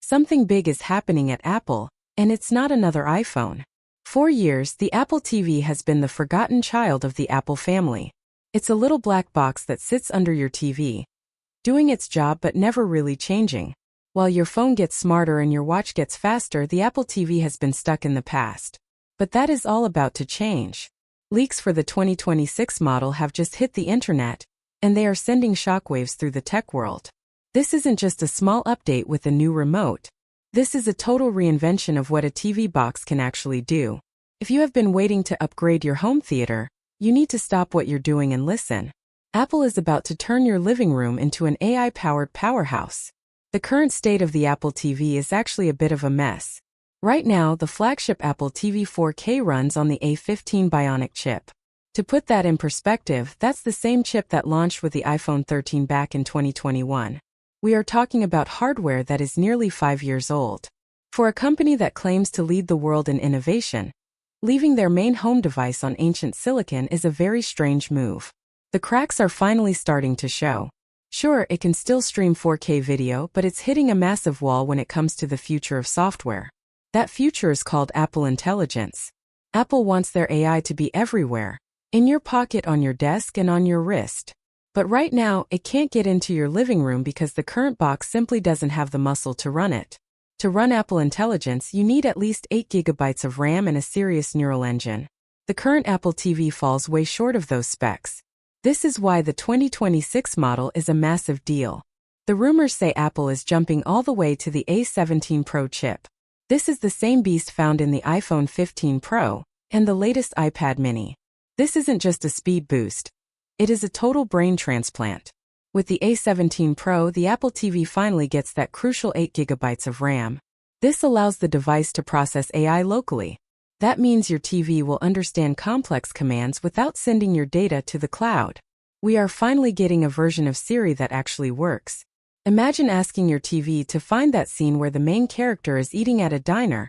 Something big is happening at Apple, and it's not another iPhone. For years, the Apple TV has been the forgotten child of the Apple family. It's a little black box that sits under your TV, doing its job but never really changing. While your phone gets smarter and your watch gets faster, the Apple TV has been stuck in the past. But that is all about to change. Leaks for the 2026 model have just hit the internet, and they are sending shockwaves through the tech world. This isn't just a small update with a new remote. This is a total reinvention of what a TV box can actually do. If you have been waiting to upgrade your home theater, you need to stop what you're doing and listen. Apple is about to turn your living room into an AI-powered powerhouse. The current state of the Apple TV is actually a bit of a mess. Right now, the flagship Apple TV 4K runs on the A15 Bionic chip. To put that in perspective, that's the same chip that launched with the iPhone 13 back in 2021. We are talking about hardware that is nearly 5 years old. For a company that claims to lead the world in innovation, leaving their main home device on ancient silicon is a very strange move. The cracks are finally starting to show. Sure, it can still stream 4K video, but it's hitting a massive wall when it comes to the future of software. That future is called Apple Intelligence. Apple wants their AI to be everywhere, in your pocket, on your desk, and on your wrist. But right now, it can't get into your living room because the current box simply doesn't have the muscle to run it. To run Apple Intelligence, you need at least 8 GB of RAM and a serious neural engine. The current Apple TV falls way short of those specs. This is why the 2026 model is a massive deal. The rumors say Apple is jumping all the way to the A17 Pro chip. This is the same beast found in the iPhone 15 Pro and the latest iPad mini. This isn't just a speed boost. It is a total brain transplant. With the A17 Pro, the Apple TV finally gets that crucial 8 GB of RAM. This allows the device to process AI locally. That means your TV will understand complex commands without sending your data to the cloud. We are finally getting a version of Siri that actually works. Imagine asking your TV to find that scene where the main character is eating at a diner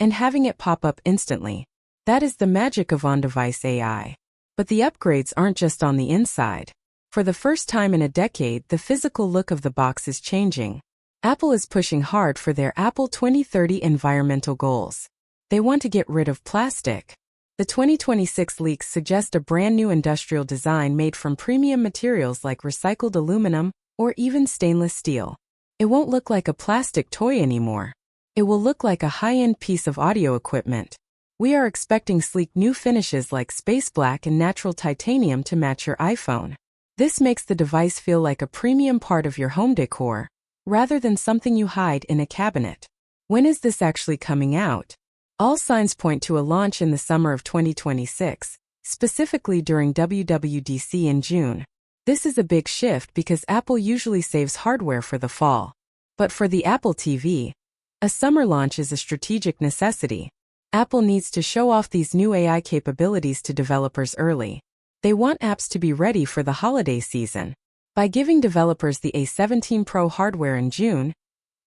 and having it pop up instantly. That is the magic of on-device AI. But the upgrades aren't just on the inside. For the first time in a decade, the physical look of the box is changing. Apple is pushing hard for their Apple 2030 environmental goals. They want to get rid of plastic. The 2026 leaks suggest a brand new industrial design made from premium materials like recycled aluminum or even stainless steel. It won't look like a plastic toy anymore. It will look like a high-end piece of audio equipment. We are expecting sleek new finishes like space black and natural titanium to match your iPhone. This makes the device feel like a premium part of your home decor, rather than something you hide in a cabinet. When is this actually coming out? All signs point to a launch in the summer of 2026, specifically during WWDC in June. This is a big shift because Apple usually saves hardware for the fall. But for the Apple TV, a summer launch is a strategic necessity. Apple needs to show off these new AI capabilities to developers early. They want apps to be ready for the holiday season. By giving developers the A17 Pro hardware in June,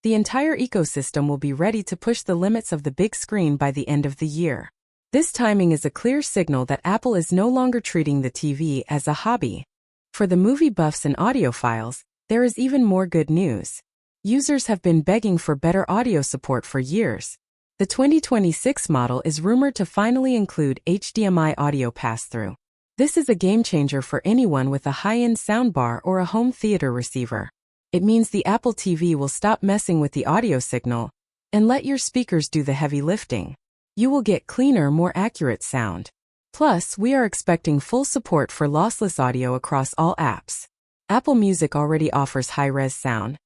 the entire ecosystem will be ready to push the limits of the big screen by the end of the year. This timing is a clear signal that Apple is no longer treating the TV as a hobby. For the movie buffs and audiophiles, there is even more good news. Users have been begging for better audio support for years. The 2026 model is rumored to finally include HDMI audio pass-through. This is a game-changer for anyone with a high-end soundbar or a home theater receiver. It means the Apple TV will stop messing with the audio signal and let your speakers do the heavy lifting. You will get cleaner, more accurate sound. Plus, we are expecting full support for lossless audio across all apps. Apple Music already offers high-res sound,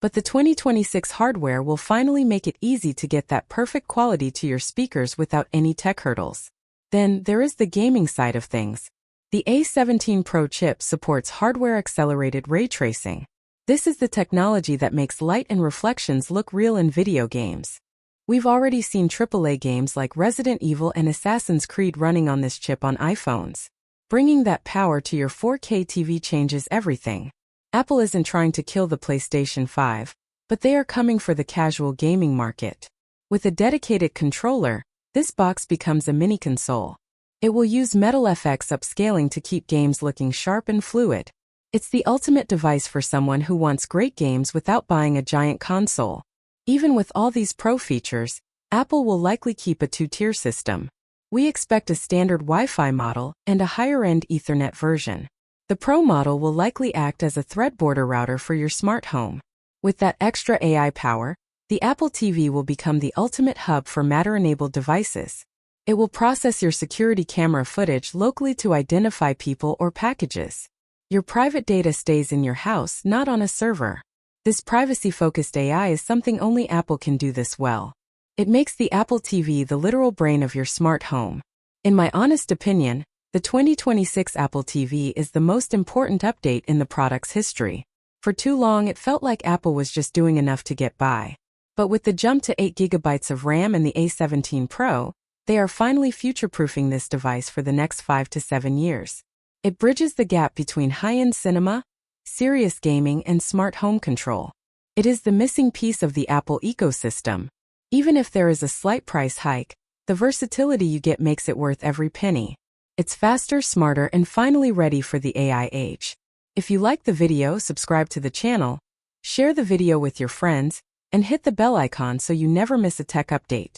but the 2026 hardware will finally make it easy to get that perfect quality to your speakers without any tech hurdles. Then, there is the gaming side of things. The A17 Pro chip supports hardware-accelerated ray tracing. This is the technology that makes light and reflections look real in video games. We've already seen AAA games like Resident Evil and Assassin's Creed running on this chip on iPhones. Bringing that power to your 4K TV changes everything. Apple isn't trying to kill the PlayStation 5, but they are coming for the casual gaming market. With a dedicated controller, this box becomes a mini console. It will use Metal FX upscaling to keep games looking sharp and fluid. It's the ultimate device for someone who wants great games without buying a giant console. Even with all these Pro features, Apple will likely keep a two-tier system. We expect a standard Wi-Fi model and a higher-end Ethernet version. The Pro model will likely act as a thread border router for your smart home. With that extra AI power, the Apple TV will become the ultimate hub for Matter-enabled devices. It will process your security camera footage locally to identify people or packages. Your private data stays in your house, not on a server. This privacy-focused AI is something only Apple can do this well. It makes the Apple TV the literal brain of your smart home. In my honest opinion, the 2026 Apple TV is the most important update in the product's history. For too long it felt like Apple was just doing enough to get by. But with the jump to 8 GB of RAM and the A17 Pro, they are finally future-proofing this device for the next 5 to 7 years. It bridges the gap between high-end cinema, serious gaming, and smart home control. It is the missing piece of the Apple ecosystem. Even if there is a slight price hike, the versatility you get makes it worth every penny. It's faster, smarter, and finally ready for the AI age. If you like the video, subscribe to the channel, share the video with your friends, and hit the bell icon so you never miss a tech update.